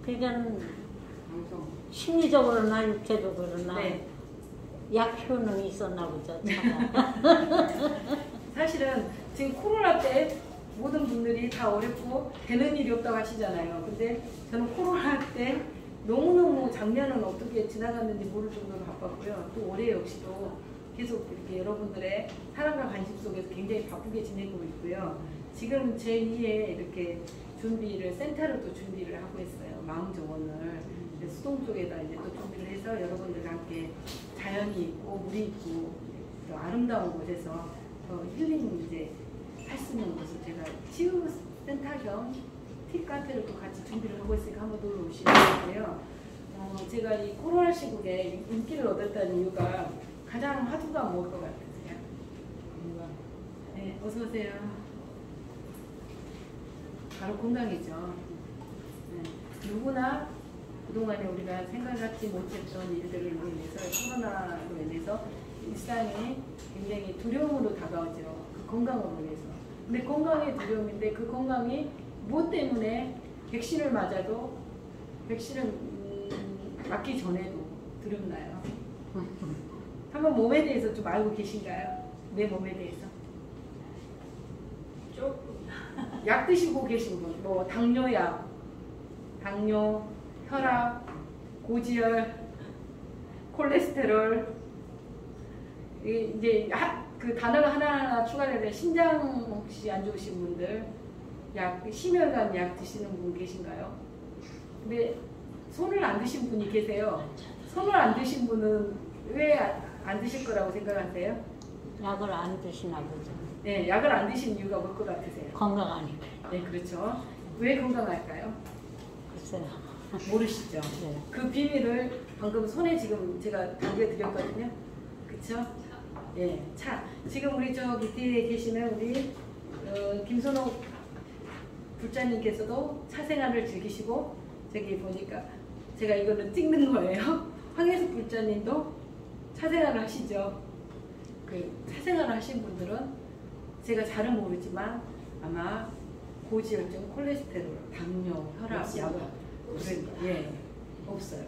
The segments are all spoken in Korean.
그러니까 심리적으로나 육체적으로나 네. 약 효능이 있었나 보죠. 사실은 지금 코로나 때 모든 분들이 다 어렵고 되는 일이 없다고 하시잖아요. 근데 저는 코로나 때 너무너무 작년은 어떻게 지나갔는지 모를 정도로 바빴고요. 또 올해 역시도 계속 이렇게 여러분들의 사랑과 관심 속에서 굉장히 바쁘게 지내고 있고요. 지금 제2의 이렇게 준비를, 센터를 또 준비를 하고 있어요. 마음정원을. 수동 쪽에다 이제 또 준비를 해서 여러분들과 함께 자연이 있고 물이 있고 또 아름다운 곳에서 더 힐링 이제 할 수 있는 곳을 제가 치유 센터 겸 팁카페를 또 같이 준비를 하고 있으니까 한번 놀러 오시면 되고요. 제가 이 코로나 시국에 인기를 얻었다는 이유가 가장 화두가 뭐일 것 같으세요? 네, 어서 오세요. 바로 건강이죠. 네, 누구나 그동안에 우리가 생각하지 못했던 일들을 인해서 코로나로 인해서 일상이 굉장히 두려움으로 다가오죠. 그 건강으로 인해서. 근데 건강의 두려움인데 그 건강이 무엇 때문에 백신을 맞아도 백신을 맞기 전에도 두렵나요? 한번 몸에 대해서 좀 알고 계신가요? 내 몸에 대해서? 조금. 약 드시고 계신 분, 뭐 당뇨약, 당뇨, 혈압, 고지혈, 콜레스테롤, 이제 그 단어가 하나하나 추가되는데 심장 혹시 안 좋으신 분들, 약 심혈관 약 드시는 분 계신가요? 근데 손을 안 드신 분이 계세요. 손을 안 드신 분은 왜 안 드실 거라고 생각하세요? 약을 안 드시나 보죠. 네, 약을 안 드신 이유가 뭘 것 같으세요? 건강하니까. 네, 그렇죠. 왜 건강할까요? 글쎄요. 모르시죠? 네. 그 비밀을 방금 손에 지금 제가 담겨드렸거든요. 그쵸? 예, 차. 지금 우리 저 밑에 계시는 우리 김선옥 불자님께서도 차 생활을 즐기시고, 저기 보니까 제가 이거는 찍는 거예요. 황혜숙 불자님도 차 생활을 하시죠. 그 차 생활을 하신 분들은 제가 잘은 모르지만 아마 고지혈증, 콜레스테롤, 당뇨, 혈압, 약을 예, 없어요.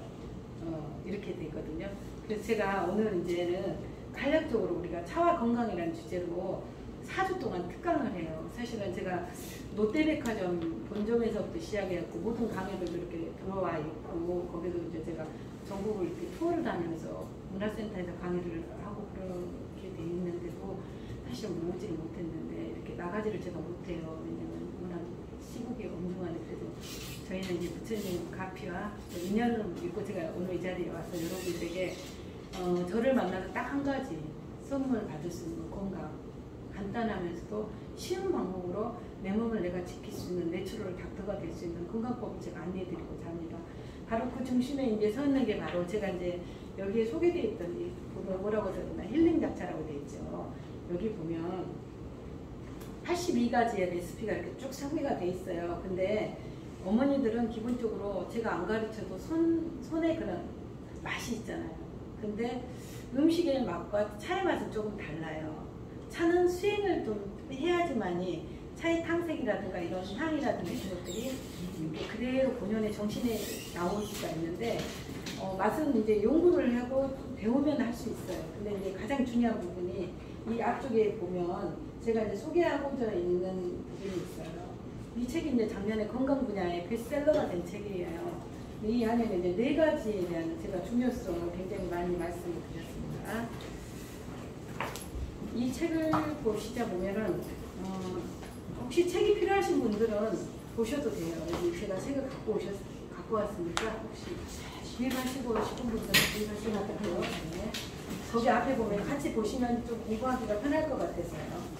이렇게 되거든요. 그래서 제가 오늘 이제는 간략적으로 우리가 차와 건강이라는 주제로 4주 동안 특강을 해요. 사실은 제가 롯데백화점 본점에서부터 시작해갖고 모든 강의들도 이렇게 들어와 있고, 거기도 이제 제가 전국을 이렇게 투어를 다니면서 문화센터에서 강의를 하고 그렇게 돼 있는데도 사실 오지를 못했는데, 이렇게 나가지를 제가 못해요. 왜냐면 워낙 시국이 엄중하네. 그래도 저희는 이제 부처님 가피와 인연을 믿고 제가 오늘 이 자리에 와서 여러분들에게 저를 만나서 딱 한 가지 선물 받을 수 있는 건강, 간단하면서도 쉬운 방법으로 내 몸을 내가 지킬 수 있는 내추럴 닥터가 될 수 있는 건강법을 제가 안내해드리고자 합니다. 바로 그 중심에 이제 서 있는 게 바로 제가 이제 여기에 소개되어 있던 이 보면 뭐라고 적었나, 힐링 잡차라고 되어 있죠. 여기 보면 82가지의 레시피가 이렇게 쭉 상비가 되어 있어요. 근데 어머니들은 기본적으로 제가 안 가르쳐도 손에 그런 맛이 있잖아요. 근데 음식의 맛과 차의 맛은 조금 달라요. 차는 수행을 좀 해야지만이 차의 탕색이라든가 이런 향이라든가 이런 것들이 그대로 본연의 정신에 나올 수가 있는데, 맛은 이제 연구를 하고 배우면 할 수 있어요. 근데 이제 가장 중요한 부분이 이 앞쪽에 보면 제가 이제 소개하고자 있는 부분이 있어요. 이 책이 이제 작년에 건강 분야의 베스트셀러가 된 책이에요. 이 안에는 이제 4가지에 대한 제가 중요성을 굉장히 많이 말씀을 드렸습니다. 이 책을 보시다 보면은 혹시 책이 필요하신 분들은 보셔도 돼요. 여기 제가 책을 갖고 왔으니까 혹시 구입하시고 싶은 분들은 구입하시면 되고요. 네. 거기 앞에 보면 같이 보시면 좀 공부하기가 편할 것 같아서요.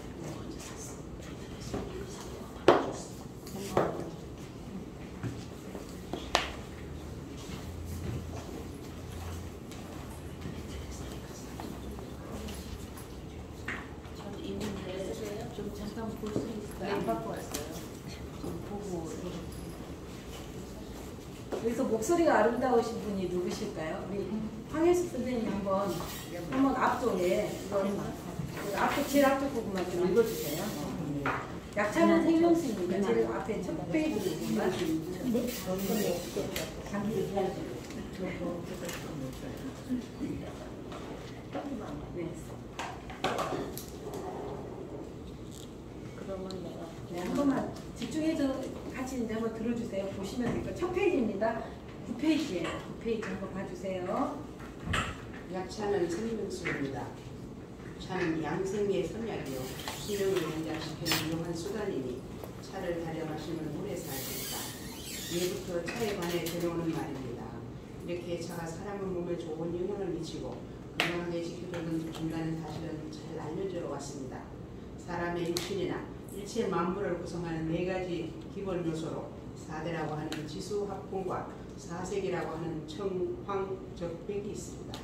좀 잠깐 볼 수 있어요? 안 받고 왔어요. 좀 보고. 여기서 목소리가 아름다우신 분이 누구실까요? 우리 황혜숙 선생님 한번 앞쪽에, 앞쪽 제일 앞쪽 부분만 좀 읽어주세요. 약차는 생명수입니다. 제일 앞에 첫 페이지 보면 네? 네. 그러면 내가 네, 한 번만 집중해서 같이 이제 한번 들어주세요. 보시면 될까요? 첫 페이지입니다. 9페이지예요. 9페이지 한번 봐주세요. 약차는 생명수입니다. 차는 양생의 선약이요 수명을 연장시키는 유용한 수단이니 차를 달여 마시면 오래 살 수 있다. 예부터 차에 관해 들어오는 말입니다. 이렇게 차가 사람의 몸에 좋은 영향을 미치고 건강하게 지켜주는 중요한 사실은 잘 알려져 왔습니다. 사람의 육신이나 일체 만물을 구성하는 네 가지 기본 요소로 4대라고 하는 지수합공과 사색이라고 하는 청황적백이 있습니다.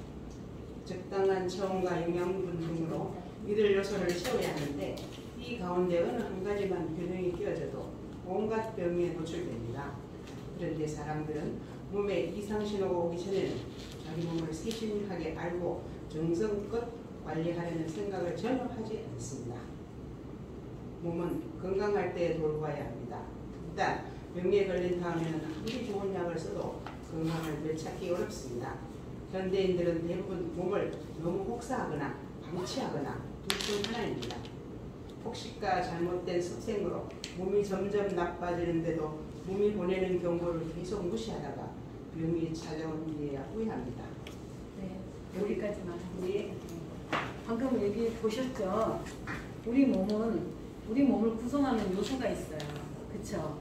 적당한 체온과 영양분 등으로 이들 요소를 채워야 하는데 이 가운데 어느 한 가지만 균형이 끼어져도 온갖 병에 노출됩니다. 그런데 사람들은 몸에 이상 신호가 오기 전에는 자기 몸을 세심하게 알고 정성껏 관리하려는 생각을 전혀 하지 않습니다. 몸은 건강할 때 돌봐야 합니다. 일단 병에 걸린 다음에는 아무리 좋은 약을 써도 건강을 되찾기 어렵습니다. 현대인들은 대부분 몸을 너무 혹사하거나 방치하거나 둘 중 하나입니다. 폭식과 잘못된 습생으로 몸이 점점 나빠지는데도 몸이 보내는 경고를 계속 무시하다가 병이 찾아온 뒤에야 후회합니다. 네, 여기까지만. 네. 방금 여기 보셨죠? 우리 몸을 구성하는 요소가 있어요. 그쵸?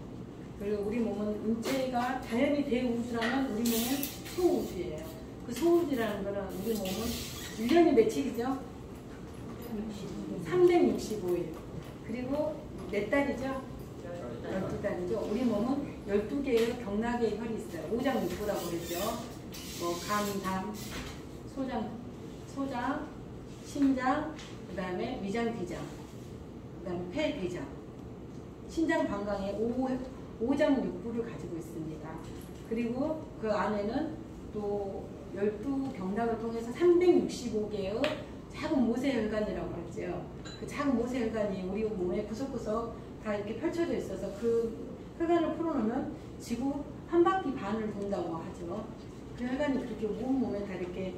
그리고 우리 몸은 인체가 자연이 대우주라면 우리 몸은 소우주예요. 그 소우주라는 거는 우리 몸은 1년이 며칠이죠? 365일. 그리고 몇 달이죠? 12달이죠. 우리 몸은 12개의 경락의 혈이 있어요. 오장육부라고 그러죠. 뭐 간, 담, 소장, 심장, 그 다음에 위장, 비장, 그 다음에 폐, 비장. 신장 방광에 오장육부를 가지고 있습니다. 그리고 그 안에는 또 12경락을 통해서 365개의 작은 모세혈관이라고 하죠. 그 작은 모세혈관이 우리 몸에 구석구석 다 이렇게 펼쳐져 있어서 그 혈관을 풀어놓으면 지구 한 바퀴 반을 돈다고 하죠. 그 혈관이 그렇게 온몸에 다 이렇게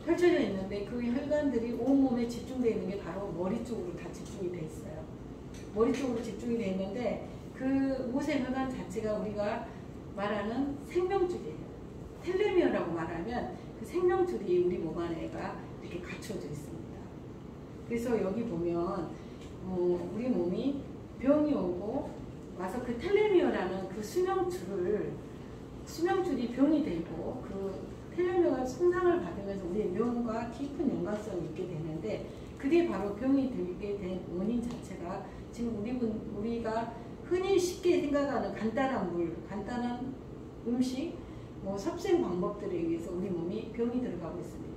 펼쳐져 있는데 그 혈관들이 온몸에 집중되어 있는 게 바로 머리 쪽으로 다 집중이 되어 있어요. 머리 쪽으로 집중이 되어 있는데 그 모세혈관 자체가 우리가 말하는 생명줄이에요. 텔레미어라고 말하면 그 생명줄이 우리 몸 안에가 이렇게 갖춰져 있습니다. 그래서 여기 보면 우리 몸이 병이 오고 와서 그 텔레미어라는 그 수명줄이 병이 되고 그 텔레미어가 손상을 받으면서 우리의 명과 깊은 연관성이 있게 되는데 그게 바로 병이 되게 된 원인 자체가 지금 우리가 흔히 쉽게 생각하는 간단한 물, 간단한 음식, 뭐 섭생 방법들에 의해서 우리 몸이 병이 들어가고 있습니다.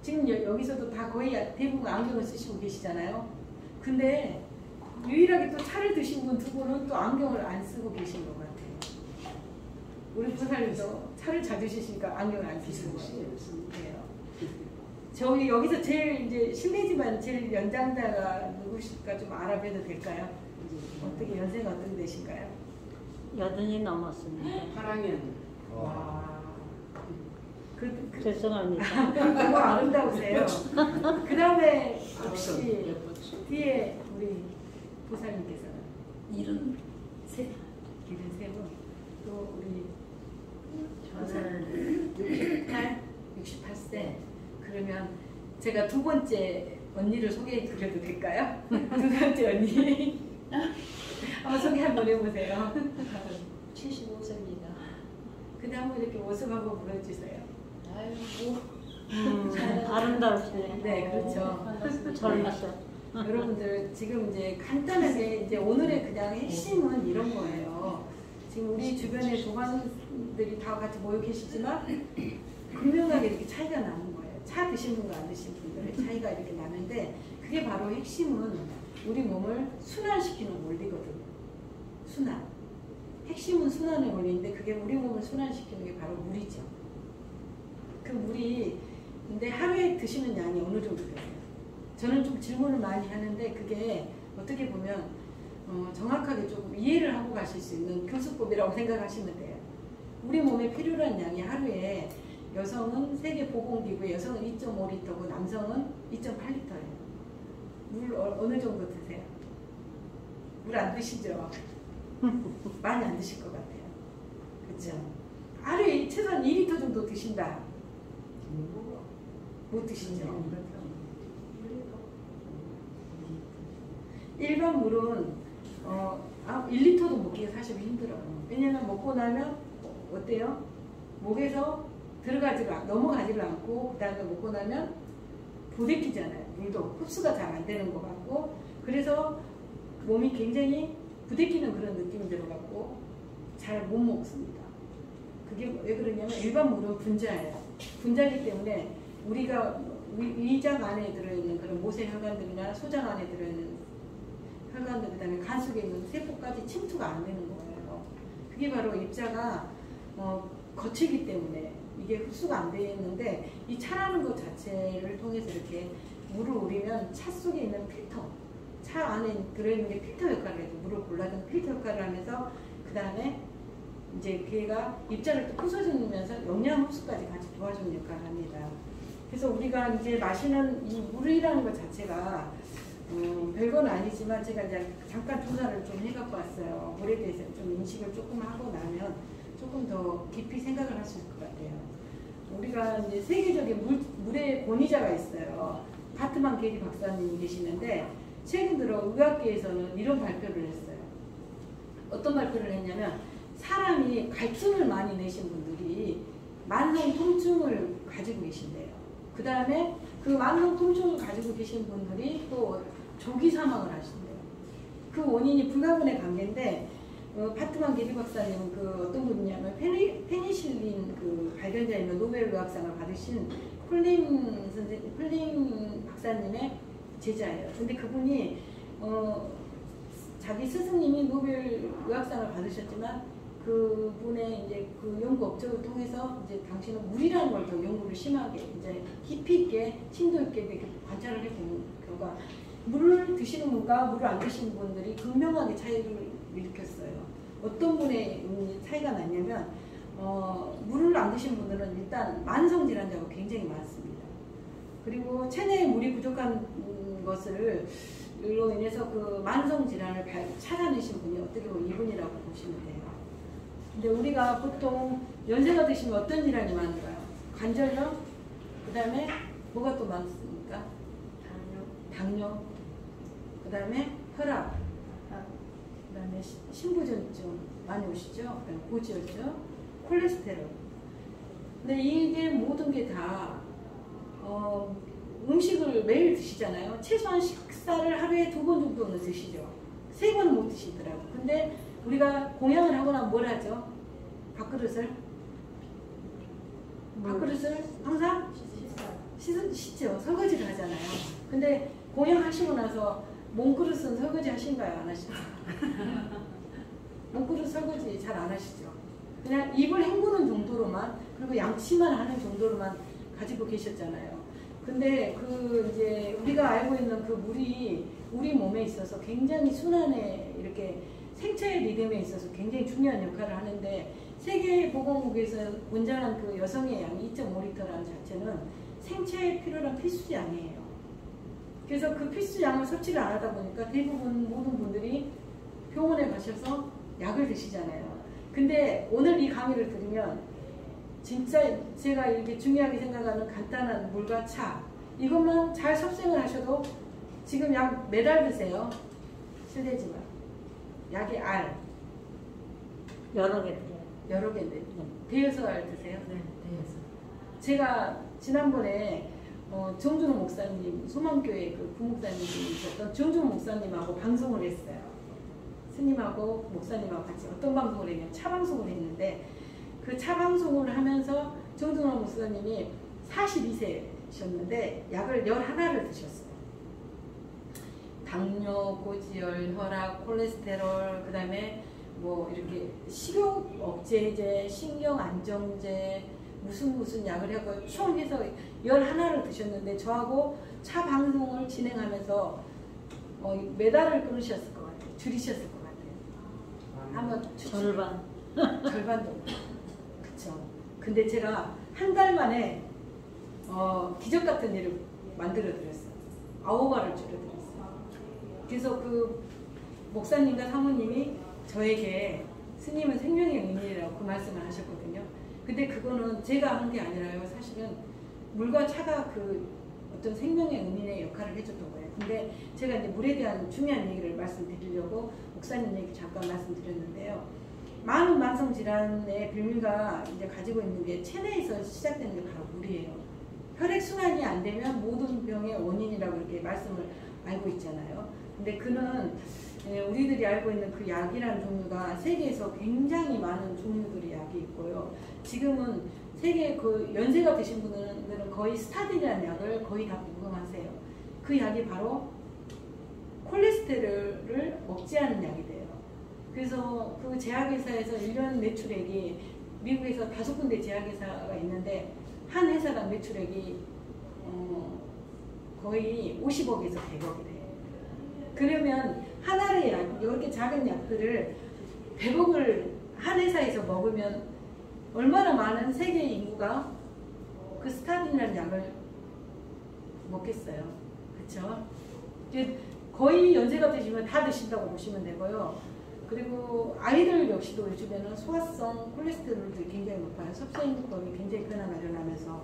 지금 여기서도 다 거의 대부분 안경을 쓰시고 계시잖아요. 근데 유일하게 또 차를 드신 분 두 분은 또 안경을 안 쓰고 계신 것 같아요. 우리 부사님도 차를 자주 드시니까 안경을 안 쓰시는 것 같아요. 저기 여기서 제일 이제 실례지만 제일 연장자가 누구실까 좀 알아봐도 될까요? 어떻게 연세가 어떻게 되신가요? 80이 넘었습니다. 파랑현. 와. 죄송합니다. 너무 아름다우세요. 그 다음에 혹시 뒤에 우리 부사님께서는 73분. 또 우리 저는 68세. 그러면 제가 두 번째 언니를 소개해 드려도 될까요? 두 번째 언니. 한번 소개 한번 해보세요. 75세입니다. 근데 한번 이렇게 모습 한번 보여주세요. 아이고. 아름다우시네. 네, 그렇죠. 젊었어. 여러분들 지금 이제 간단하게 이제 오늘의 그냥 핵심은 이런 거예요. 지금 우리 주변에 도반들이 다 같이 모여 계시지만 분명하게 이렇게 차이가 나는 거예요. 차 드신 분과 안 드신 분들의 차이가 이렇게 나는데 그게 바로 핵심은 우리 몸을 순환시키는 원리거든요. 순환. 핵심은 순환의 원리인데 그게 우리 몸을 순환시키는 게 바로 물이죠. 그 물이 근데 하루에 드시는 양이 어느 정도 되세요? 저는 좀 질문을 많이 하는데 그게 어떻게 보면 정확하게 조금 이해를 하고 가실 수 있는 교수법이라고 생각하시면 돼요. 우리 몸에 필요한 양이 하루에 여성은 세계보건기구에 여성은 2.5리터고 남성은 2.8리터예요. 물 어느 정도 드세요? 물 안 드시죠? 많이 안 드실 것 같아요. 그렇죠? 하루에 최소한 2리터 정도 드신다. 못 드시죠? 일반 물은 1리터도 먹기가 사실 힘들어요. 왜냐면 먹고 나면 어때요? 목에서 넘어가지를 않고 그 다음에 먹고 나면 부대끼잖아요. 물도 흡수가 잘 안 되는 것 같고 그래서 몸이 굉장히 부대끼는 그런 느낌이 들어갖고 잘 못 먹습니다. 그게 왜 그러냐면 일반 물은 분자예요. 분자이기 때문에 우리가 위장 안에 들어있는 그런 모세혈관들이나 소장 안에 들어있는 혈관들 그다음에 간 속에 있는 세포까지 침투가 안 되는 거예요. 그게 바로 입자가 거치기 때문에 이게 흡수가 안 되는데 이 차라는 것 자체를 통해서 이렇게 물을 우리면 차 속에 있는 필터, 차 안에 들어있는 게 필터 역할을 해서 물을 골라주는 필터 역할을 하면서 그 다음에 이제 걔가 입자를 또 부숴주면서 영양 흡수까지 같이 도와주는 역할을 합니다. 그래서 우리가 이제 마시는 이 물이라는 것 자체가 별건 아니지만 제가 이제 잠깐 조사를 좀 해갖고 왔어요. 물에 대해서 좀 인식을 조금 하고 나면 조금 더 깊이 생각을 할 수 있을 것 같아요. 우리가 이제 세계적인 물의 권위자가 있어요. 바트만 게리 박사님이 계시는데 최근 들어 의학계에서는 이런 발표를 했어요. 어떤 발표를 했냐면 사람이 갈증을 많이 내신 분들이 만성 통증을 가지고 계신대요. 그 다음에 그 만성 통증을 가지고 계신 분들이 또 조기 사망을 하신대요. 그 원인이 불가분의 관계인데 파트만 게리 박사님은 그 어떤 분이냐면 페니실린 그 발견자이며 노벨 의학상을 받으신 콜린 박사님의 제자예요. 근데 그분이 자기 스승님이 노벨 의학상을 받으셨지만 그분의 이제 그 연구 업적을 통해서 이제 당신은 물이라는 걸 더 연구를 심하게 이제 깊이 있게 심도 있게 이렇게 관찰을 해보는 결과 물을 드시는 분과 물을 안 드시는 분들이 극명하게 차이를 일으켰어요. 어떤 분의 차이가 났냐면 물을 안 드시는 분들은 일단 만성 질환자가 굉장히 많습니다. 그리고 체내에 물이 부족한 것을로 인해서 그 만성 질환을 찾아내신 분이 어떻게 보면 이분이라고 보시면 돼요. 근데 우리가 보통 연세가 드시면 어떤 질환이 많을까요? 관절염, 그 다음에 뭐가 또 많습니까? 당뇨, 그 다음에 혈압, 그 다음에 신부전증 많이 오시죠? 그다음에 고지혈증, 콜레스테롤. 근데 이게 모든 게 다 음식을 매일 드시잖아요. 최소한 식사를 하루에 2번 정도는 드시죠. 3번은 못 드시더라고요. 근데 우리가 공양을 하고 나면 뭘 하죠? 밥그릇을 항상 씻죠. 설거지를 하잖아요. 근데 공양하시고 나서 몸그릇은 설거지 하신가요? 안 하시죠? 몸그릇 설거지 잘 안 하시죠? 그냥 입을 헹구는 정도로만 그리고 양치만 하는 정도로만 가지고 계셨잖아요. 근데 그 이제 우리가 알고 있는 그 물이 우리 몸에 있어서 굉장히 순환에 이렇게 생체의 리듬에 있어서 굉장히 중요한 역할을 하는데 세계보건국에서 권장한 그 여성의 양이 2.5리터라는 자체는 생체에 필요한 필수량이에요. 그래서 그 필수량을 섭취를 안 하다 보니까 대부분 모든 분들이 병원에 가셔서 약을 드시잖아요. 근데 오늘 이 강의를 들으면 진짜 제가 이렇게 중요하게 생각하는 간단한 물과 차 이것만 잘 섭생을 하셔도 지금 약 매달 드세요. 실례지만 약의 알 여러 개 드려요. 여러 개인데 대여섯 알 드세요? 네, 대여섯. 제가 지난번에 정준호 목사님 소망교회 그 부목사님이셨던 정준호 목사님하고 방송을 했어요. 스님하고 목사님하고 같이 어떤 방송을 했냐면 차 방송을 했는데 그 차 방송을 하면서 정준호 목사님이 42세셨는데 약을 11알을 드셨어요. 당뇨, 고지혈, 혈압, 콜레스테롤, 그 다음에 뭐 이렇게 식욕 억제제, 신경 안정제, 무슨 약을 하고 총 해서 11알을 드셨는데 저하고 차 방송을 진행하면서 몇 알을 끊으셨을 것 같아요. 줄이셨을 것 같아요. 한번 절반. 절반도. 그쵸. 근데 제가 한 달 만에 기적 같은 일을 만들어 드렸어요. 9알을 줄여드렸어요. 그래서 그 목사님과 사모님이 저에게 스님은 생명의 은인이라고 그 말씀을 하셨거든요. 근데 그거는 제가 한 게 아니라요. 사실은 물과 차가 그 어떤 생명의 은인의 역할을 해줬던 거예요. 근데 제가 이제 물에 대한 중요한 얘기를 말씀드리려고 목사님 얘기 잠깐 말씀드렸는데요. 많은 만성 질환의 빌미가 이제 가지고 있는 게 체내에서 시작되는 게 바로 물이에요. 혈액 순환이 안 되면 모든 병의 원인이라고 이렇게 말씀을 알고 있잖아요. 근데 그는 우리들이 알고 있는 그 약이라는 종류가 세계에서 굉장히 많은 종류들의 약이 있고요. 지금은 세계 그 연세가 드신 분들은 거의 스타딘이라는 약을 거의 다 복용하세요. 그 약이 바로 콜레스테롤을 억제하는 약이 돼요. 그래서 그 제약회사에서 1년 매출액이 미국에서 5군데 제약회사가 있는데 한 회사당 매출액이 거의 50억에서 100억이래요. 그러면 하나의 약, 이렇게 작은 약들을 100억을 한 회사에서 먹으면 얼마나 많은 세계 인구가 그 스타딘이라는 약을 먹겠어요. 그쵸? 거의 연세가 드시면 다 드신다고 보시면 되고요. 그리고 아이들 역시도 요즘에는 소화성 콜레스테롤도 굉장히 높아요. 섭수인구법이 굉장히 변화가 일어나면서.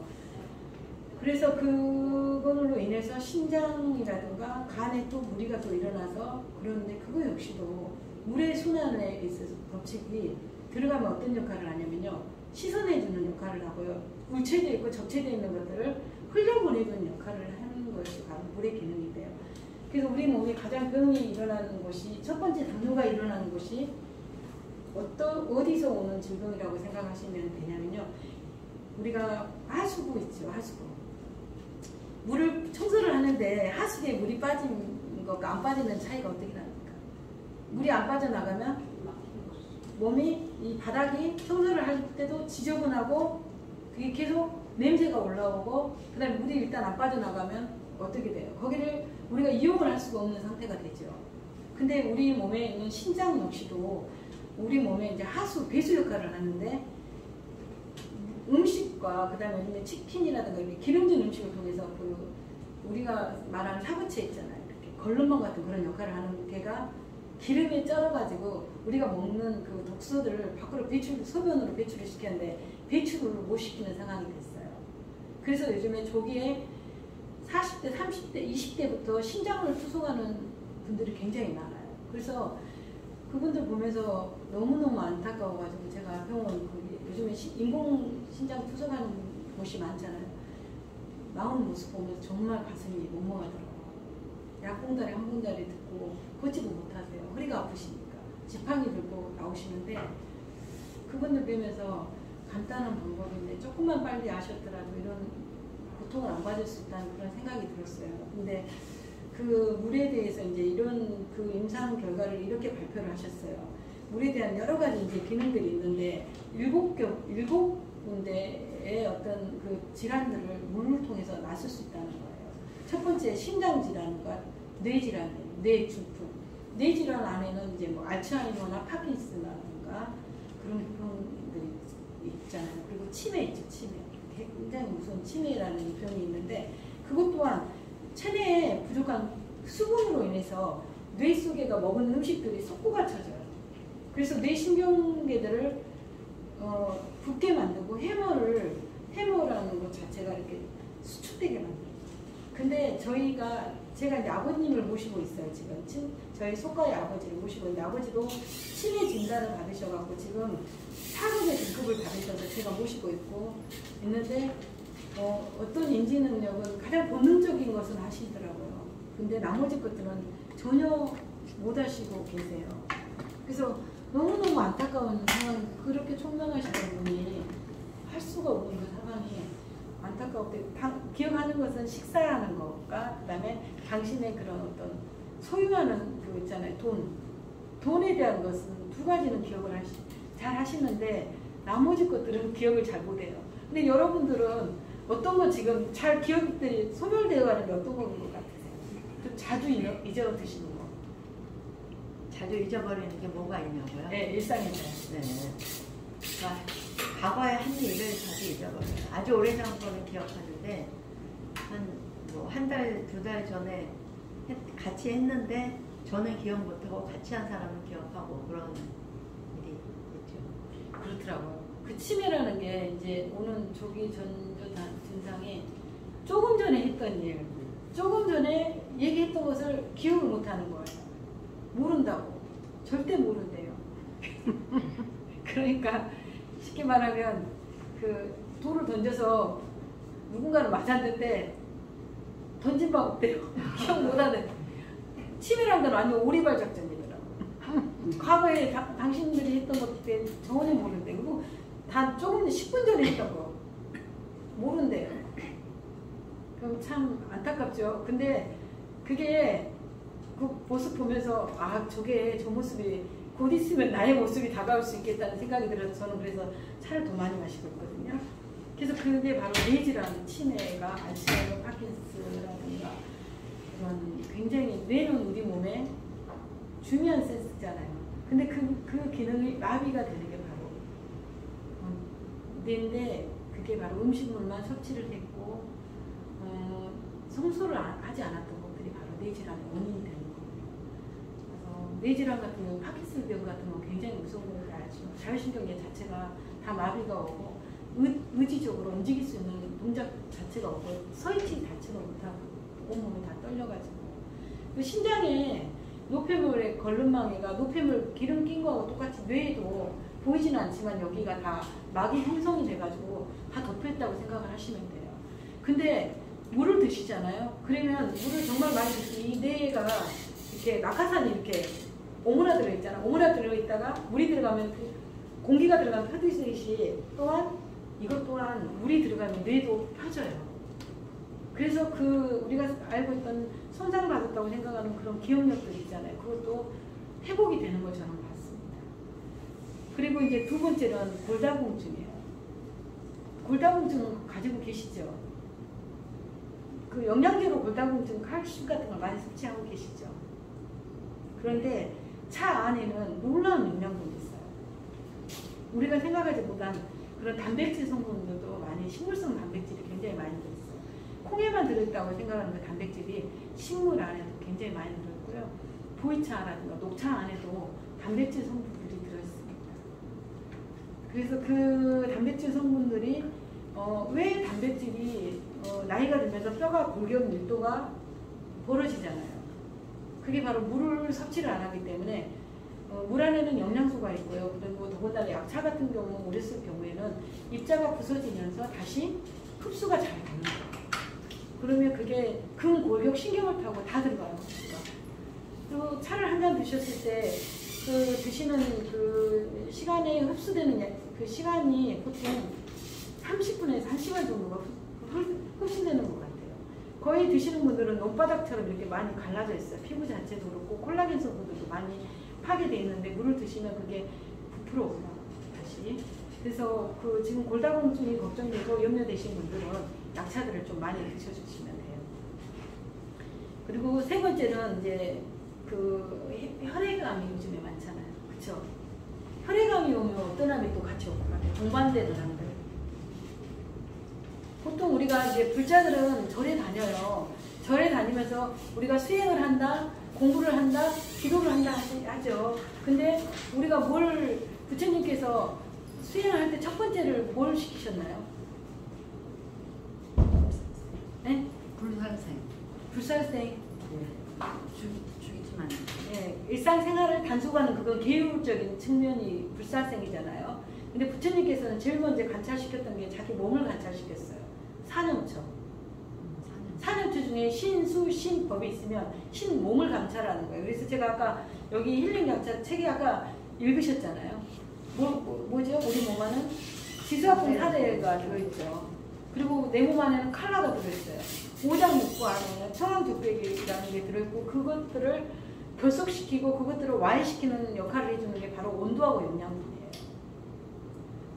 그래서 그걸로 인해서 신장이라든가 간에 또 무리가 또 일어나서 그러는데 그거 역시도 물의 순환에 있어서 법칙이 들어가면 어떤 역할을 하냐면요. 씻어내주는 역할을 하고요. 울체되어 있고 적체되어 있는 것들을 흘려보내주는 역할을 하는 것이 바로 물의 기능인데요. 그래서 우리 몸에 가장 병이 일어나는 곳이 첫 번째 당뇨가 일어나는 곳이 어디서 오는 질병이라고 생각하시면 되냐면요. 우리가 하수구 있죠. 하수구. 물을 청소를 하는데 하수구에 물이 빠진 것과 안 빠지는 차이가 어떻게 납니까? 물이 안 빠져나가면 몸이 이 바닥이 청소를 할 때도 지저분하고 그게 계속 냄새가 올라오고 그 다음에 물이 일단 안 빠져나가면 어떻게 돼요? 거기를 우리가 이용을 할 수가 없는 상태가 되죠. 근데 우리 몸에 있는 신장 역시도 우리 몸에 이제 하수, 배수 역할을 하는데 음식과 그 다음에 요즘에 치킨이라든가 이렇게 기름진 음식을 통해서 그 우리가 말하는 사부체 있잖아요. 이렇게 걸름망 같은 그런 역할을 하는 개가 기름에 쩔어가지고 우리가 먹는 그 독소들을 밖으로 소변으로 배출을 시켰는데 배출을 못 시키는 상황이 됐어요. 그래서 요즘에 조기에 40대, 30대, 20대부터 신장을 투석하는 분들이 굉장히 많아요. 그래서 그분들 보면서 너무너무 안타까워가지고 제가 병원 거기 요즘에 인공신장 투석하는 곳이 많잖아요. 나오는 모습 보면서 정말 가슴이 멍멍하더라고요. 약봉다리 한 봉다리 듣고 걷지도 못하세요. 허리가 아프시니까 지팡이 들고 나오시는데 그분들 뵈면서 간단한 방법인데 조금만 빨리 아셨더라도 이런 고통을 안 받을 수 있다는 그런 생각이 들었어요. 근데 그 물에 대해서 이제 이런 그 임상 결과를 이렇게 발표를 하셨어요. 물에 대한 여러 가지 이제 기능들이 있는데 7군데의 어떤 그 질환들을 물을 통해서 나설 수 있다는 거예요. 첫 번째 신장 질환과 뇌 질환이에요. 뇌 중풍. 뇌 질환 안에는 이제 뭐 알츠하이머나 파킨슨이라든가 그런 병들이 있잖아요. 그리고 치매 있죠. 치매. 굉장히 무서운 치매라는 병이 있는데 그것 또한 체내에 부족한 수분으로 인해서 뇌 속에가 먹은 음식들이 솟구가 쳐져요. 그래서 뇌 신경계들을 붓게 만들고 해머라는 것 자체가 이렇게 수축되게 만들어요. 근데 제가 이제 아버님을 모시고 있어요. 지금 저희 속가의 아버지를 모시고 있는데 아버지도 치매 진단을 받으셔갖고 지금 4급의 등급을 받으셔서 제가 모시고 있는데 어떤 인지 능력은 가장 본능적인 것은 하시더라고요. 근데 나머지 것들은 전혀 못 하시고 계세요. 그래서 너무너무 안타까운 상황, 그렇게 총명하시던 분이 할 수가 없는 그 상황이 안타깝게 기억하는 것은 식사하는 것과 그 다음에 당신의 그런 어떤 소유하는 그 있잖아요. 돈에 대한 것은 두 가지는 기억을 잘 하시는데 나머지 것들은 기억을 잘 못해요. 근데 여러분들은 어떤 거 지금 잘 기억들이 소멸되어 가는 게 어떤 것 같으세요? 좀 자주 잊어 드시는 거. 자주 잊어버리는 게 뭐가 있냐고요? 네, 일상에서. 네. 그러니까 과거의 한 일을 자주 잊어버려요. 아주 오래전 거는 기억하는데 한 달, 두 달 전에 같이 했는데 저는 기억 못하고 같이 한 사람은 기억하고 그런 일이 있죠. 그렇더라고요. 그 치매라는 게 이제 오는 조기 전조 증상이 조금 전에 했던 일, 조금 전에 얘기했던 것을 기억을 못하는 거예요. 모른다고. 절대 모른대요. 그러니까 쉽게 말하면 그 돌을 던져서 누군가를 맞았는데 던진 바 없대요. 기억 못하는. 치매란 건 완전 오리발 작전이더라고. 과거에 당신들이 했던 것들 전혀 모른대. 그리고 다 조금 10분 전에 했던 거 모른대요. 그럼 참 안타깝죠. 근데 그게 그 모습 보면서 아 저게 저 모습이 곧 있으면 나의 모습이 다가올 수 있겠다는 생각이 들어서 저는 그래서 차를 더 많이 마시고 있거든요. 그래서 그게 바로 뇌질환, 치매가 알츠하이머, 파킨슨스라든가 그런 굉장히 뇌는 우리 몸에 중요한 센스잖아요. 근데 그 기능이 마비가 되는 게 바로 뇌인데 그게 바로 음식물만 섭취를 했고 성소를 하지 않았던 것들이 바로 뇌질환의 원인이 되는 거예요. 그래서 뇌질환 같은 경우, 파킨슨병 같은 경우 굉장히 무서운 걸 알죠. 자율신경계 자체가 다 마비가 오고 의지적으로 움직일 수 있는 동작 자체가 없고 서있지 자체가 못하고 온몸이 다 떨려가지고 심장에 노폐물의 걸름망이가 노폐물 기름 낀 거하고 똑같이 뇌에도 보이지는 않지만 여기가 다 막이 형성이 돼가지고 다 덮여있다고 생각을 하시면 돼요. 근데 물을 드시잖아요. 그러면 물을 정말 많이 드시면 이 뇌가 이렇게 낙하산이 이렇게 오므라들어 있잖아. 오므라들어 있다가 물이 들어가면 공기가 들어가면 펴지듯이 또한 이것 또한 물이 들어가면 뇌도 펴져요. 그래서 그 우리가 알고 있던 손상받았다고 생각하는 그런 기억력들이 있잖아요. 그것도 회복이 되는 걸 저는 봤습니다. 그리고 이제 두 번째는 골다공증이에요. 골다공증 가지고 계시죠? 그 영양제로 골다공증 칼슘 같은 걸 많이 섭취하고 계시죠? 그런데 차 안에는 놀라운 영양분이 있어요. 우리가 생각하지 못한 그런 단백질 성분들도 많이 식물성 단백질이 굉장히 많이 들어있어요. 콩에만 들어있다고 생각하는 그 단백질이 식물 안에도 굉장히 많이 들어있고요. 보이차라든가 녹차 안에도 단백질 성분들이 들어있습니다. 그래서 그 단백질 성분들이 왜 단백질이 나이가 들면서 뼈가 골격 밀도가 벌어지잖아요. 그게 바로 물을 섭취를 안 하기 때문에 물 안에는 영양소가 있고요. 그리고 더군다나 약차 같은 경우 어렸을 경우에는 입자가 부서지면서 다시 흡수가 잘 되는 거예요. 그러면 그게 근골격 신경을 타고 다 들어가요. 흡수가. 그리고 차를 한 잔 드셨을 때 그 드시는 그 시간에 흡수되는 그 시간이 보통 30분에서 1시간 정도가 흡수되는 것 같아요. 거의 드시는 분들은 논바닥처럼 이렇게 많이 갈라져 있어요. 피부 자체도 그렇고 콜라겐 성분들도 많이 파괴되어 있는데 물을 드시면 그게 부풀어 다시. 그래서 그 지금 골다공증이 걱정되고 염려되신 분들은 약차들을 좀 많이 드셔주시면 돼요. 그리고 세 번째는 이제 그 혈액암이 요즘에 많잖아요. 그쵸? 혈액암이 오면 어떤 암이 또 같이 오고 가요? 동반되는 암들. 보통 우리가 이제 불자들은 절에 다녀요. 절에 다니면서 우리가 수행을 한다, 공부를 한다, 기도를 한다 하죠. 근데 우리가 부처님께서 수행을 할 때 첫 번째를 뭘 시키셨나요? 네? 불살생. 불살생. 죽이지만. 네, 일상생활을 단속하는 그건 계율적인 측면이 불살생이잖아요. 근데 부처님께서는 제일 먼저 관찰시켰던 게 자기 몸을 관찰시켰어요. 산염초. 산염초 중에 신수, 신법이 있으면 신몸을 관찰하는 거예요. 그래서 제가 아까 여기 힐링 약차 책에 아까 읽으셨잖아요. 뭐죠? 우리 몸 안은 지수화풍 사대가 들어있죠. 그리고 내 몸 안에는 칼라가 들어있어요. 오장육부 안에 청황족백이라는 게 들어있고 그것들을 결속시키고 그것들을 와해시키는 역할을 해주는 게 바로 온도하고 영양분이에요.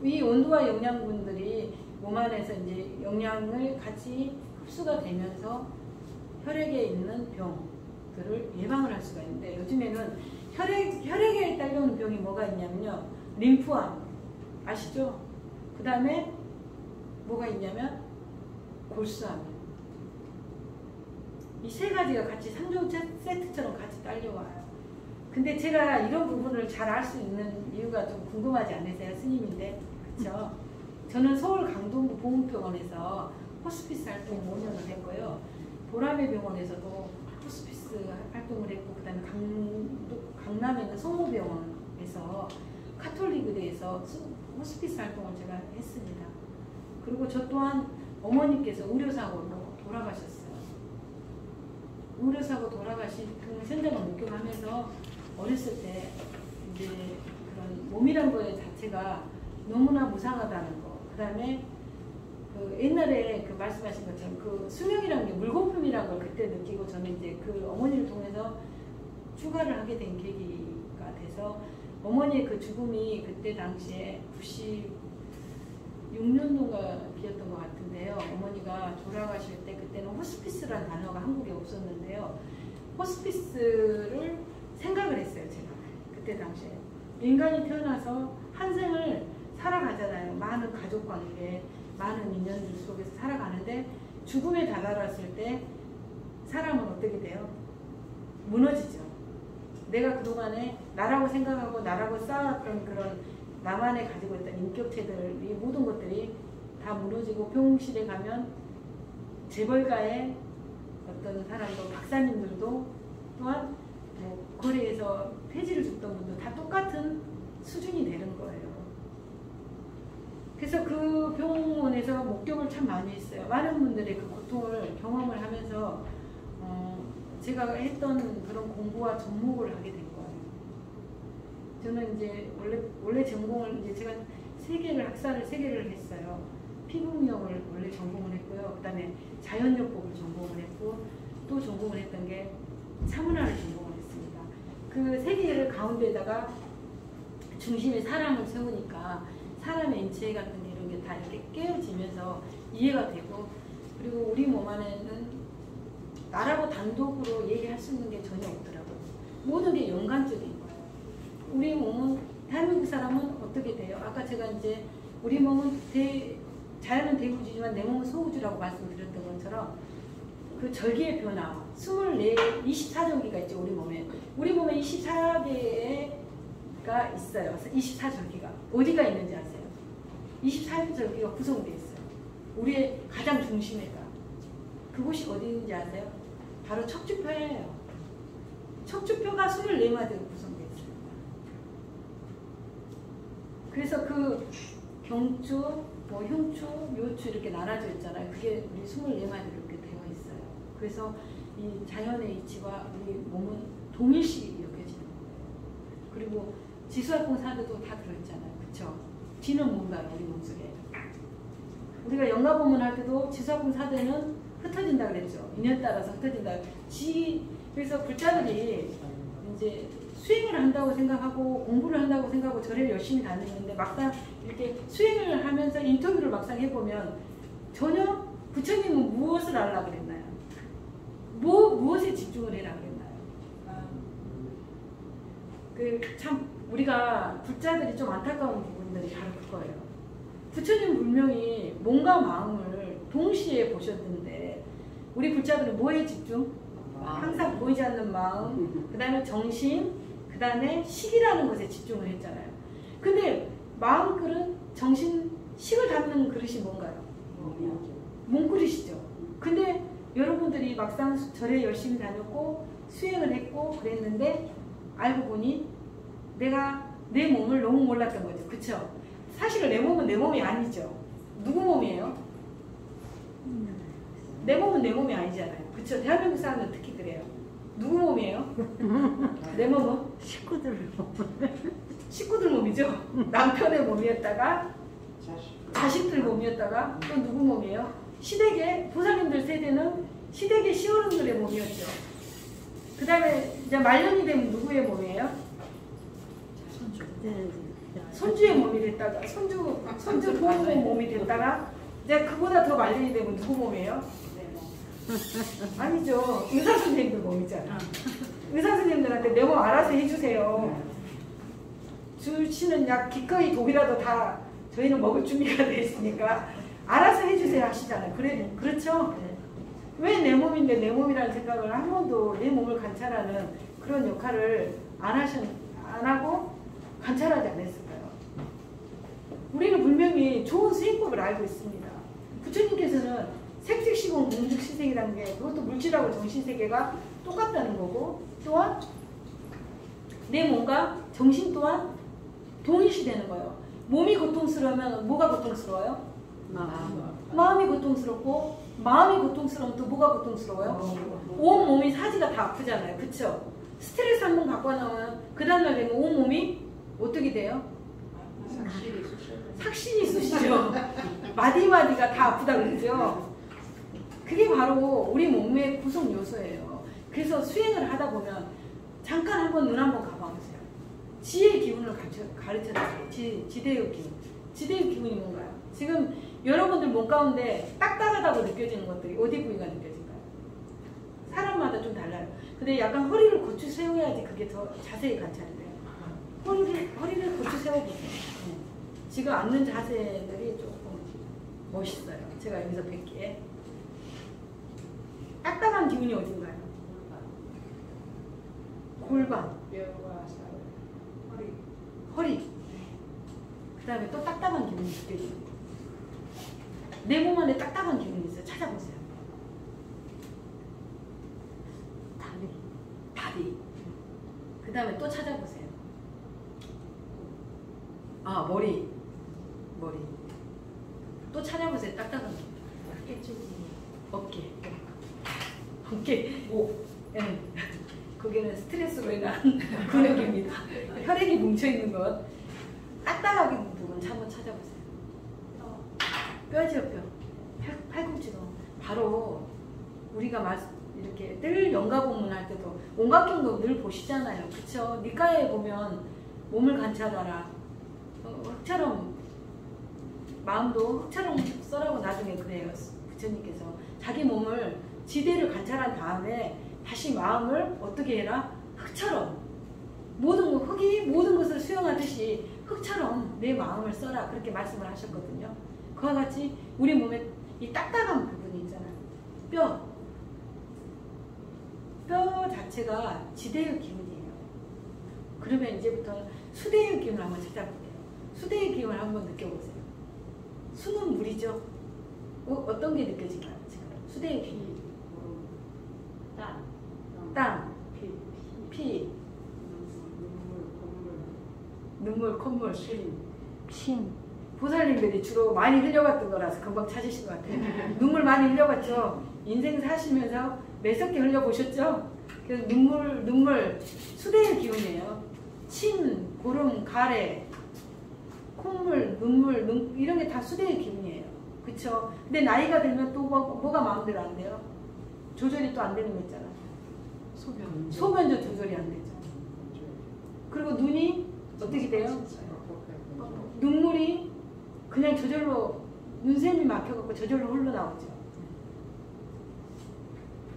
이 온도와 영양분들이 몸 안에서 이제 영양을 같이 흡수가 되면서 혈액에 있는 병들을 예방을 할 수가 있는데 요즘에는 혈액에 딸려오는 병이 뭐가 있냐면요. 림프암 아시죠? 그 다음에 뭐가 있냐면 골수암. 이 세 가지가 같이 3종 세트처럼 같이 딸려와요. 근데 제가 이런 부분을 잘 알 수 있는 이유가 좀 궁금하지 않으세요? 스님인데. 그쵸? 저는 서울 강동구 보훈병원에서 호스피스 활동 5년을 했고요. 보라매 병원에서도 호스피스 활동을 했고, 그 다음에 강남에 있는 성모병원에서 카톨릭의대에서 호스피스 활동을 제가 했습니다. 그리고 저 또한 어머니께서 의료사고로 돌아가셨어요. 의료사고 돌아가신 그 현장을 목격하면서 어렸을 때 이제 그런 몸이란 거에 자체가 너무나 무상하다는 거. 그 다음에 그 옛날에 그 말씀하신 것처럼 그 수명이라는 게 물거품이라는 걸 그때 느끼고 저는 이제 그 어머니를 통해서 휴가를 하게 된 계기가 돼서 어머니의 그 죽음이 그때 당시에 96년도가 비었던 것 같은데요. 어머니가 돌아가실 때 그때는 호스피스라는 단어가 한국에 없었는데요. 호스피스를 생각을 했어요. 제가 그때 당시에 인간이 태어나서 한 생을 살아가잖아요. 많은 가족관계, 많은 인연들 속에서 살아가는데 죽음에 다다랐을 때 사람은 어떻게 돼요? 무너지죠. 내가 그동안에 나라고 생각하고 나라고 쌓았던 그런 나만의 가지고 있던 인격체들이 모든 것들이 다 무너지고 병실에 가면 재벌가의 어떤 사람도 박사님들도 또한 뭐 거리에서 폐지를 줬던 분도 다 똑같은 수준이 되는 거예요. 그래서 그 병원에서 목격을 참 많이 했어요. 많은 분들의 그 고통을 경험을 하면서 제가 했던 그런 공부와 접목을 하게 된 거예요. 저는 이제 원래 전공을 이제 제가 학사를 3개를 했어요. 피부미용을 원래 전공을 했고요. 그 다음에 자연요법을 전공을 했고 또 전공을 했던 게 차문화를 전공을 했습니다. 그 3개를 가운데다가 중심에 사람을 세우니까 사람의 인체 같은 게 이런 게 다 이렇게 깨어지면서 이해가 되고, 그리고 우리 몸 안에는 나라고 단독으로 얘기할 수 있는 게 전혀 없더라고요. 모든 게 연관적인 거예요. 우리 몸은, 대한민국 사람은 어떻게 돼요? 아까 제가 이제 우리 몸은 자연은 대우주지만 내 몸은 소우주라고 말씀드렸던 것처럼 그 절기의 변화, 24절기가 있죠, 우리 몸에. 우리 몸에 24개가 있어요. 24절기가. 어디가 있는지 아세요? 24절기가 구성되어 있어요. 우리의 가장 중심에가. 그곳이 어디 있는지 아세요? 바로 척추표예요. 척추표가 24마디로 구성되어 있습니다. 그래서 그 경추, 뭐 흉추, 요추 이렇게 나눠져 있잖아요. 그게 우리 24마디로 이렇게 되어 있어요. 그래서 이 자연의 이치와 우리 몸은 동일시 여겨지는 거예요. 그리고 지수학공 사대도 다 들어있잖아요. 그쵸? 지는 뭔가요? 우리 몸속에. 우리가 영가법문 할 때도 지수학공 사대는 흩어진다 그랬죠. 인연 따라서 흩어진다. 그래서 불자들이 이제 수행을 한다고 생각하고 공부를 한다고 생각하고 절에 열심히 다니는데 막상 이렇게 수행을 하면서 인터뷰를 막상 해보면 전혀 부처님은 무엇을 하려고 그랬나요? 무엇에 집중을 해라 그랬나요? 참 우리가 불자들이 좀 안타까운 부분들이 바로 그거예요. 부처님 분명히 몸과 마음을 동시에 보셨는데 우리 불자들은 뭐에 집중? 항상 보이지 않는 마음, 그 다음에 정신, 그 다음에 식이라는 것에 집중을 했잖아요. 근데 마음 그릇, 정신, 식을 담는 그릇이 뭔가요? 몸그릇이죠. 근데 여러분들이 막상 절에 열심히 다녔고 수행을 했고 그랬는데 알고 보니 내가 내 몸을 너무 몰랐던 거죠. 그쵸? 사실은 내 몸은 내 몸이 아니죠. 누구 몸이에요? 내 몸은 내 몸이 아니잖아요. 그쵸? 대한민국 사람은 특히 그래요. 누구 몸이에요? 내 몸은? 식구들 몸이죠. 남편의 몸이었다가 자식들 몸이었다가 또 누구 몸이에요? 시댁의 보살님들 세대는 시댁의 시어른들의 몸이었죠. 그 다음에 이제 말년이 되면 누구의 몸이에요? 손주의 몸이 됐다가 손주 부모 몸이 됐다가 이제 그보다 더 말년이 되면 누구 몸이에요? 아니죠. 의사 선생님들 몸이잖아. 의사 선생님들한테 내 몸 알아서 해주세요. 주시는 약 기꺼이 독이라도 다 저희는 먹을 준비가 돼 있으니까 알아서 해주세요 하시잖아요. 그래, 그렇죠? 왜 내 몸인데 내 몸이라는 생각을 한 번도 내 몸을 관찰하는 그런 역할을 안 하고 관찰하지 않았을까요? 우리는 분명히 좋은 수행법을 알고 있습니다. 부처님께서는 색색시공 공즉시생이라는 게 그것도 물질하고 정신세계가 똑같다는 거고, 또한 내 몸과 정신 또한 동일시되는 거예요. 몸이 고통스러우면 뭐가 고통스러워요? 마음이 고통스럽고, 마음이 고통스러우면 또 뭐가 고통스러워요? 온 몸이 사지가 다 아프잖아요. 그쵸? 스트레스 한 번 갖고 나면 그 다음날 되면 온 몸이 어떻게 돼요? 삭신이 쑤시죠. 마디마디가 다 아프다 그러죠. 그게 바로 우리 몸의 구성 요소예요. 그래서 수행을 하다 보면 잠깐 한번 눈 한번 감아보세요. 지혜의 기운을 가르쳐주세요. 지대의 기운. 지대의 기운이 뭔가요? 지금 여러분들 몸 가운데 딱딱하다고 느껴지는 것들이 어디 부위가 느껴질까요? 사람마다 좀 달라요. 근데 약간 허리를 고추 세워야지 그게 더 자세히 관찰이 돼요. 허리를 고추 세워보세요. 네. 지금 앉는 자세들이 조금 멋있어요. 제가 여기서 뵙기에. 딱딱한 기운이 어딘가요? 골반, 허리. 그 다음에 또 딱딱한 기운이 느껴지는 거예요. 내 몸 안에 딱딱한 기운이 있어요. 찾아보세요. 다리. 그 다음에 또 찾아보세요. 아, 머리. 또 찾아보세요. 딱딱한 기운. 어깨. 목. 네. 거기는 스트레스로 인한 근육입니다. 혈액이 뭉쳐있는 것. 딱딱하게 부분 한번 찾아보세요. 뼈죠, 뼈. 팔꿈치도. 바로 우리가 이렇게 늘 영가봉문할 때도 온각경도 늘 보시잖아요. 그쵸? 니까에 보면 몸을 관찰하라. 흙처럼 마음도 흙처럼 써라고 나중에 그래요. 부처님께서 자기 몸을 지대를 관찰한 다음에 다시 마음을 어떻게 해라? 흙처럼 흙이 모든 것을 수용하듯이 흙처럼 내 마음을 써라. 그렇게 말씀을 하셨거든요. 그와 같이 우리 몸에 이 딱딱한 부분이 있잖아요. 뼈 자체가 지대의 기운이에요. 그러면 이제부터 수대의 기운을 한번 찾아볼게요. 수대의 기운을 한번 느껴보세요. 수는 물이죠. 어떤 게 느껴질까요? 지금 수대의 기운. 땀, 피, 눈물, 콧물, 침. 보살님들이 주로 많이 흘려봤던 거라서 금방 찾으신 것 같아요. 눈물 많이 흘려봤죠. 인생 사시면서 몇 석 개 흘려보셨죠? 그래서 눈물, 수대의 기운이에요. 침, 고름, 가래, 콧물, 눈물, 이런 게 다 수대의 기운이에요. 그쵸? 근데 나이가 들면 또 뭐가 마음대로 안 돼요? 조절이 또 안 되는 거 있잖아. 소변도 조절이 안 되죠. 그리고 눈이 어떻게 돼요? 눈물이 그냥 저절로 눈샘이 막혀갖고 저절로 흘러나오죠.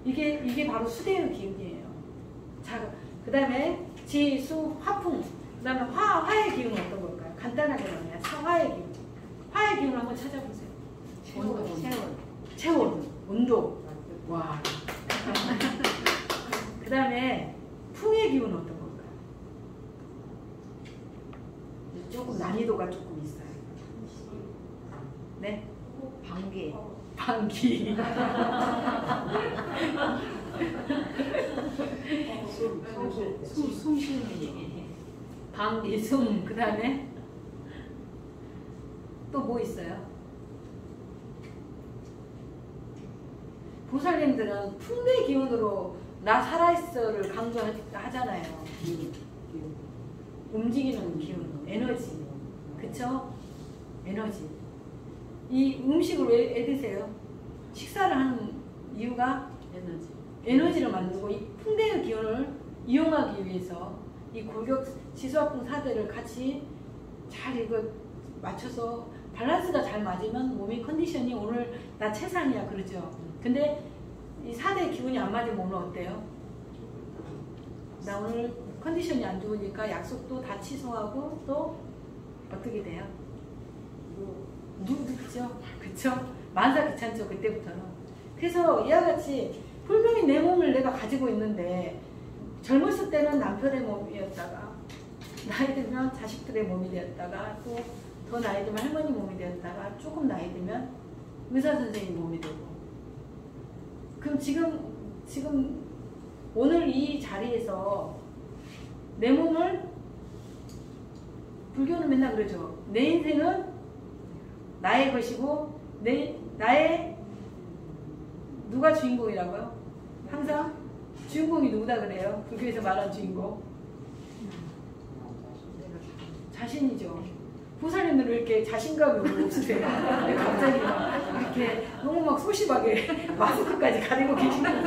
이게 바로 수대의 기운이에요. 자, 그 다음에 지, 수, 화풍. 그 다음에 화의 기운은 어떤 걸까요? 간단하게 말해요. 화의 기운. 화의 기운을 한번 찾아보세요. 체온, 온도. 와. 그 다음에 풍의 기운은 어떤 걸까요? 조금 난이도가 조금 있어요. 네? 방귀. 숨 쉬는 얘기. 방귀, 숨. 그 다음에 또 뭐 있어요? 보살님들은 풍의 기운으로 나 살아있어를 강조하잖아요. 움직이는 기운, 에너지. 그쵸? 에너지. 이 음식을 왜 드세요? 식사를 하는 이유가 에너지를 만들고 이 풍대의 기운을 이용하기 위해서 이 골격 지수화풍 사대를 같이 잘 이거 맞춰서 밸런스가 잘 맞으면 몸의 컨디션이 오늘 나 최상이야 그러죠. 근데 이 4대 기운이 안 맞으면 오늘 어때요? 나 오늘 컨디션이 안 좋으니까 약속도 다 취소하고 또 어떻게 돼요? 눕죠? 그쵸? 만사 귀찮죠 그때부터는. 그래서 이와 같이 분명히 내 몸을 내가 가지고 있는데 젊었을 때는 남편의 몸이었다가 나이 들면 자식들의 몸이 되었다가 또 더 나이 들면 할머니 몸이 되었다가 조금 나이 들면 의사 선생님 몸이 되고. 그럼 지금 오늘 이 자리에서 내 몸을, 불교는 맨날 그러죠. 내 인생은 나의 것이고 나의 누가 주인공이라고요? 항상 주인공이 누구다 그래요? 불교에서 말한 주인공 자신이죠. 보살님들은 왜 이렇게 자신감이 없으세요? 왜 갑자기 막 이렇게 너무 막 소심하게 마스크까지 가리고 계시는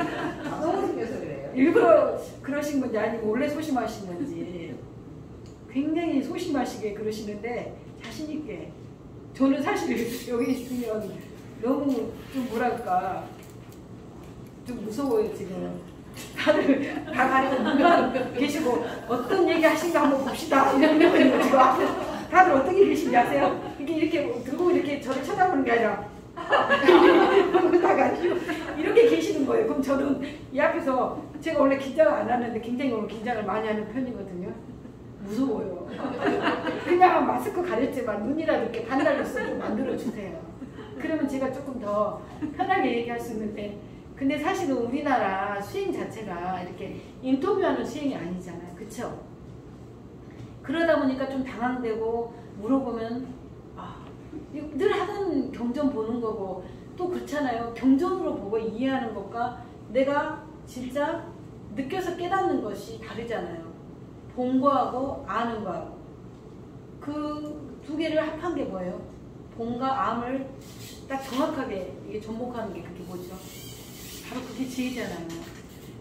너무 생겨서 그래요. 일부러 그러신 건지 아니면 원래 소심하신 건지 굉장히 소심하시게 그러시는데 자신있게. 저는 사실 여기 있으면 너무 좀 뭐랄까 좀 무서워요 지금. 다들 다 가리고 눈만 계시고 어떤 얘기 하신가 한번 봅시다 이런 느낌이 지금 다들 어떻게 계신지 아세요? 이렇게 들고 이렇게 저를 쳐다보는 게 아니라 이렇게 계시는 거예요. 그럼 저는 이 앞에서 제가 원래 긴장을 안 하는데 굉장히 오늘 긴장을 많이 하는 편이거든요. 무서워요. 그냥 마스크 가렸지만 눈이라도 이렇게 반달로 좀 만들어주세요. 그러면 제가 조금 더 편하게 얘기할 수 있는데, 근데 사실은 우리나라 수행 자체가 이렇게 인터뷰하는 수행이 아니잖아요. 그쵸? 그러다 보니까 좀 당황되고 물어보면 늘 하던 경전 보는 거고 또 그렇잖아요. 경전으로 보고 이해하는 것과 내가 진짜 느껴서 깨닫는 것이 다르잖아요. 본 거하고 아는 거하고. 그 두 개를 합한 게 뭐예요? 본과 암을 딱 정확하게 이게 접목하는 게 그게 뭐죠? 바로 그게 지혜잖아요.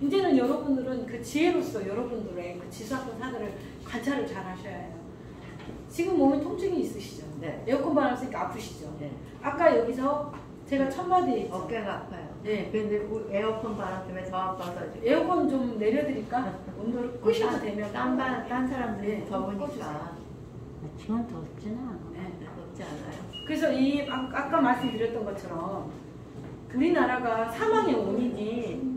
이제는 여러분들은 그 지혜로서 여러분들의 그 지수학권 사들을 관찰을 잘 하셔야 해요. 지금 몸에 통증이 있으시죠? 네. 에어컨 바람 쐬니까 아프시죠? 네. 아까 여기서 제가 첫마디에 있죠? 어깨가 아파요. 네. 근데 에어컨 바람 때문에 더 아파서 지금. 에어컨 좀 내려드릴까? 온도를 끄셔도 되면. 딴 사람들이 네, 더우니까. 꺼주세요. 지금 덥지는 않아. 네. 덥지 않아요. 그래서 아까 말씀드렸던 것처럼 우리나라가 사망의 원인이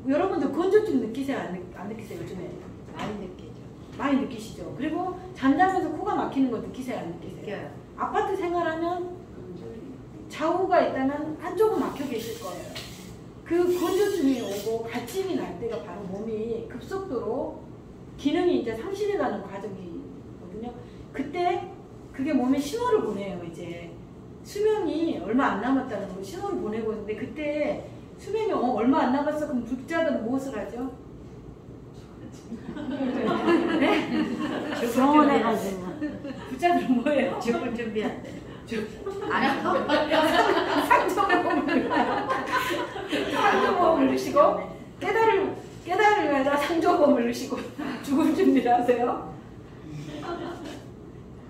여러분들 건조증 느끼세요? 안 느끼세요? 요즘에? 많이 느끼죠. 많이 느끼시죠? 그리고 잠자면서 코가 막히는 거 느끼세요? 안 느끼세요? 느껴요. 아파트 생활하면 좌우가 있다면 한쪽은 막혀 계실 거예요. 그 건조증이 오고 가침이 날 때가 바로 몸이 급속도로 기능이 이제 상실해가는 과정이거든요. 그때 그게 몸에 신호를 보내요. 이제 수명이 얼마 안 남았다는 걸 신호를 보내고 있는데, 그때 수명이 얼마 안 남았어. 그럼 불자들은 무엇을 하죠? 네? 병원에 가지고. 불자들은 뭐예요? 죽을 준비한대. 상조보험을 넣으시고 깨달을 위해서 상조보험을 넣으시고 죽을 준비를 하세요.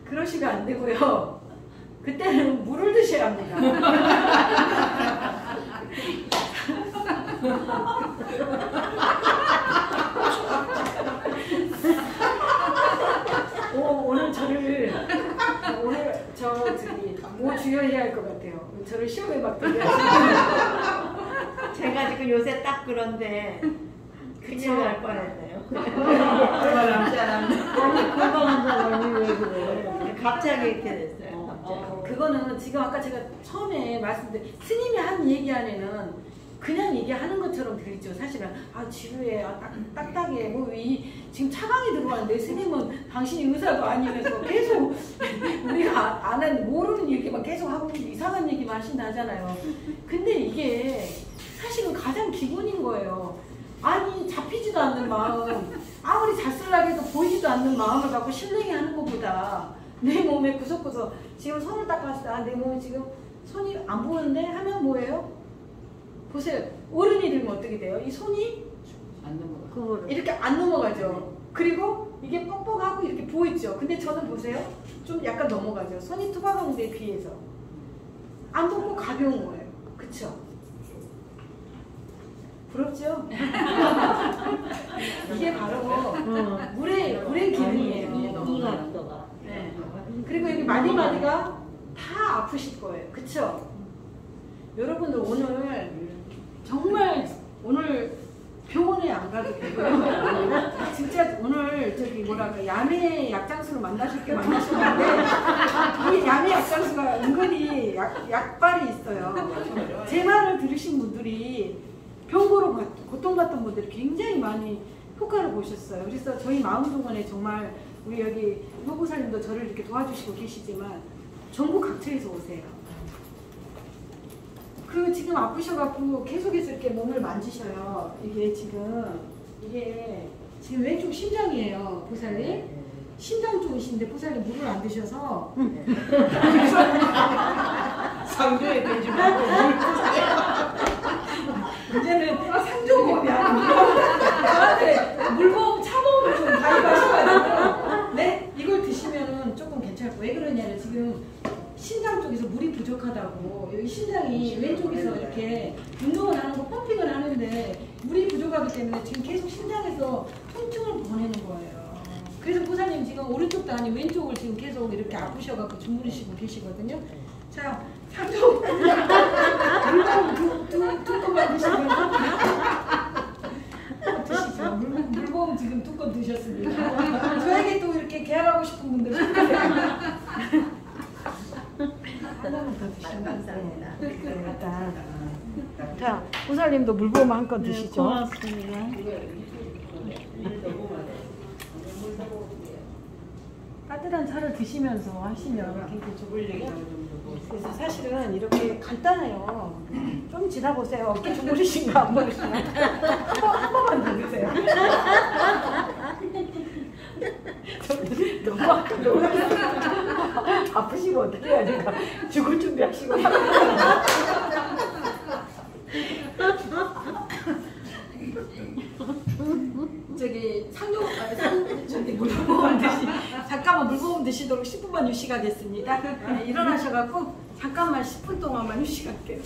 그러시면 안 되고요. 그때는 물을 드셔야 합니다. 오늘 뭐 주의해야 할 것 같아요. 저를 시험에 맡기게 하시면. 제가 지금 요새 딱 그런데 큰일 날 뻔했네요. 얼마 남지 않았네. 아니 건강한 사람이 왜 그래? 갑자기 이렇게 됐어요. 갑자기. 그거는 지금 아까 제가 처음에 말씀드린 스님이 한 얘기 안에는 그냥 얘기하는 것처럼 들리죠. 사실은 지루해, 딱딱해, 지금 차강이 들어왔는데 스님은 당신이 의사도 아니면서 계속 우리가 아는 모르는 얘기만 계속 하고 이상한 얘기만 하신다 하잖아요. 근데 이게 사실은 가장 기본인 거예요. 아니 잡히지도 않는 마음, 아무리 잤을라고 해도 보이지도 않는 마음을 갖고 신뢰게 하는 것보다 내 몸에 구석구석 지금 손을 닦았을 때 내 몸에 지금 손이 안 보이는데 하면 뭐예요? 보세요. 어른이 들면 어떻게 돼요? 이 손이 안 넘어가. 그거를 이렇게 안 넘어가죠. 그리고 이게 뻑뻑하고 이렇게 보이죠. 근데 저는 보세요. 좀 약간 넘어가죠. 손이 투박한데 비해서 안 덥고 가벼운 거예요. 그쵸? 부럽죠? 이게 바로 물의 기능이에요. 이 각도가. 네. 그리고 여기 마디마디가 다 아프실 거예요. 그쵸? 여러분들 오늘 정말 오늘 병원에 안 가도 되고요. 진짜 오늘 저기 뭐랄까 야매 약장수를 만나실 게 만나셨는데 이 야매 약장수가 은근히 약발이 있어요. 제 말을 들으신 분들이 병고로 고통받던 분들이 굉장히 많이 효과를 보셨어요. 그래서 저희 마음동원에 정말 우리 여기 효보사님도 저를 이렇게 도와주시고 계시지만 전국 각처에서 오세요. 그리고 지금 아프셔갖고 계속해서 이렇게 몸을 만지셔요. 이게 지금 왼쪽 심장이에요, 보살님. 심장 쪽이신데 보살님 물을 안 드셔서 상조에 되지 말고 물 드세요. 이제는 상조보험이 아니고 저한테 물보험, 차보험을 좀 가입하셔가지고 네? 이걸 드시면은 조금 괜찮고 왜 그러냐면 지금 신장 쪽에서 물이 부족하다고 여기 신장이 왼쪽에서 이렇게 운동을 하는 거 펌핑을 하는데 물이 부족하기 때문에 지금 계속 신장에서 통증을 보내는 거예요. 그래서 보사님 지금 오른쪽도 아니고 왼쪽을 지금 계속 이렇게 아프셔갖고 주무르시고 계시거든요. 자, 상조 물보험 두 건만 드시면 드시죠. 물보험 지금 2건 드셨습니다. 저에게 또 이렇게 계약하고 싶은 분들 손드세요. 하나만 더 드시면 감사합니다. 자, 보살님도 물보험 한 건 드시죠. 고맙습니다. 따뜻한 차를 드시면서 하시면 굉장히 좋거든요. 그래서 사실은 이렇게 간단해요. 좀 지나보세요. 어깨 주무르신 거 안 모르시나? 한 번만 더 드세요. 너무 아프시고 어떻게 해야 될까? 죽을 준비하시고. 저기 저기 물보험 잠깐만 물보험 드시도록 10분만 휴식하겠습니다. 네, 일어나셔갖고 잠깐만 10분 동안만 휴식할게요.